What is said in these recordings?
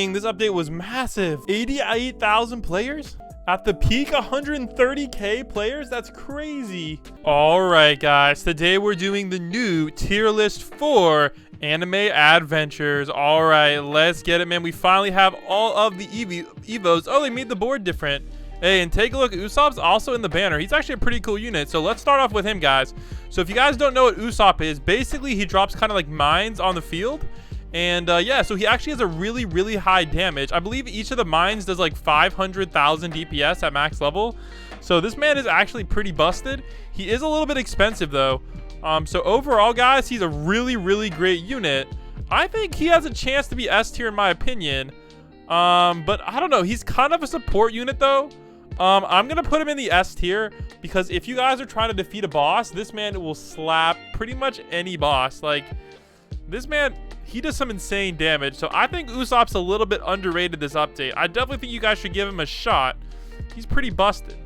Dang, this update was massive. 88,000 players? At the peak, 130k players? That's crazy. All right, guys. Today we're doing the new tier list for Anime Adventures. All right, let's get it, man. We finally have all of the Evos. Oh, they made the board different. Hey, and take a look. Usopp's also in the banner. He's actually a pretty cool unit. So let's start off with him, guys. So if you guys don't know what Usopp is, basically he drops kind of like mines on the field. And yeah, so he actually has a really, really high damage. I believe each of the mines does like 500,000 DPS at max level. So this man is actually pretty busted. He is a little bit expensive though. So overall, guys, he's a really, really great unit. I think he has a chance to be S tier in my opinion. But I don't know. He's kind of a support unit though. I'm going to put him in the S tier because if you guys are trying to defeat a boss, this man will slap pretty much any boss. Like, this man, he does some insane damage. So I think Usopp's a little bit underrated this update. I definitely think you guys should give him a shot. He's pretty busted.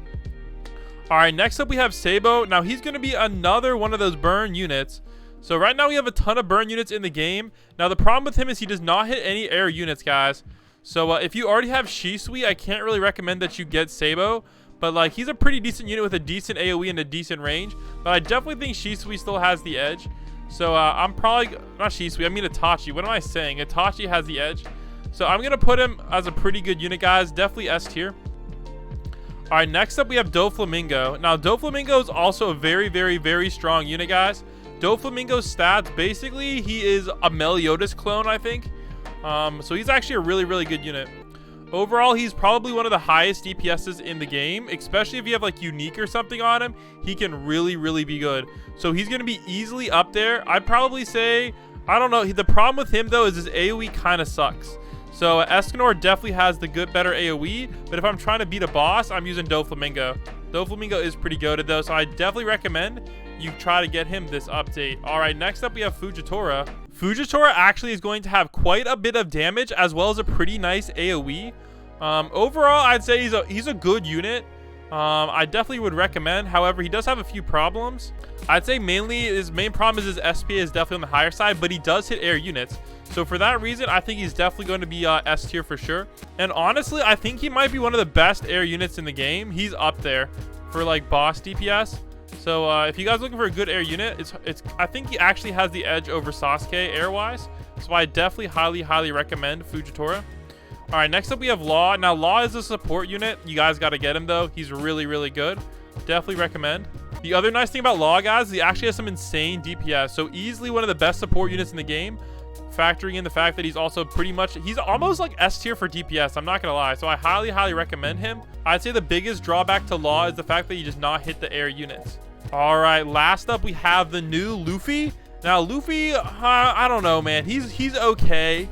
All right, next up we have Sabo. Now, he's going to be another one of those burn units. So right now we have a ton of burn units in the game. Now, the problem with him is he does not hit any air units, guys. So if you already have Shisui, I can't really recommend that you get Sabo. But like, he's a pretty decent unit with a decent AoE and a decent range. But I definitely think Shisui still has the edge. So I'm probably, not Shisui, I mean Itachi. What am I saying? Itachi has the edge. So I'm going to put him as a pretty good unit, guys. Definitely S tier. All right, next up we have Doflamingo. Now, Doflamingo is also a very, very, very strong unit, guys. Doflamingo's stats, basically, he is a Meliodas clone, I think. So he's actually a really, really good unit. Overall, he's probably one of the highest DPSs in the game, especially if you have like unique or something on him. He can really, really be good. So he's going to be easily up there. I'd probably say, I don't know. The problem with him though is his AoE kind of sucks. So Escanor definitely has the better AoE, but if I'm trying to beat a boss, I'm using Doflamingo. Doflamingo is pretty goated though, so I definitely recommend you try to get him this update. All right, next up we have Fujitora. Fujitora actually is going to have quite a bit of damage as well as a pretty nice AoE. Overall, I'd say he's a good unit. I definitely would recommend. However, he does have a few problems. I'd say mainly his main problem is his SPA is definitely on the higher side, but he does hit air units. So for that reason, I think he's definitely going to be S tier for sure. And honestly, I think he might be one of the best air units in the game. He's up there for like boss DPS. So if you guys are looking for a good air unit, I think he actually has the edge over Sasuke air-wise. So I definitely highly recommend Fujitora. All right, next up we have Law. Now, Law is a support unit. You guys got to get him, though. He's really, really good. Definitely recommend. The other nice thing about Law, guys, is he actually has some insane DPS. So easily one of the best support units in the game, factoring in the fact that he's also he's almost like S tier for DPS. I'm not going to lie. So I highly recommend him. I'd say the biggest drawback to Law is the fact that he does not hit the air units. All right, last up we have the new Luffy. Now, Luffy, I don't know, man. He's okay.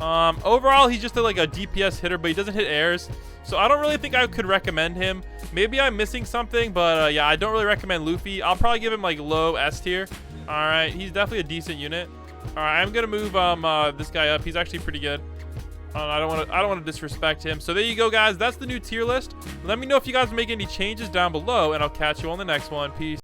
Overall, he's just like a DPS hitter, but he doesn't hit airs. So I don't really think I could recommend him. Maybe I'm missing something, but yeah, I don't really recommend Luffy. I'll probably give him like low S tier. All right, he's definitely a decent unit. All right, I'm gonna move this guy up. He's actually pretty good. I don't want to disrespect him. So there you go, guys. That's the new tier list. Let me know if you guys make any changes down below, and I'll catch you on the next one. Peace.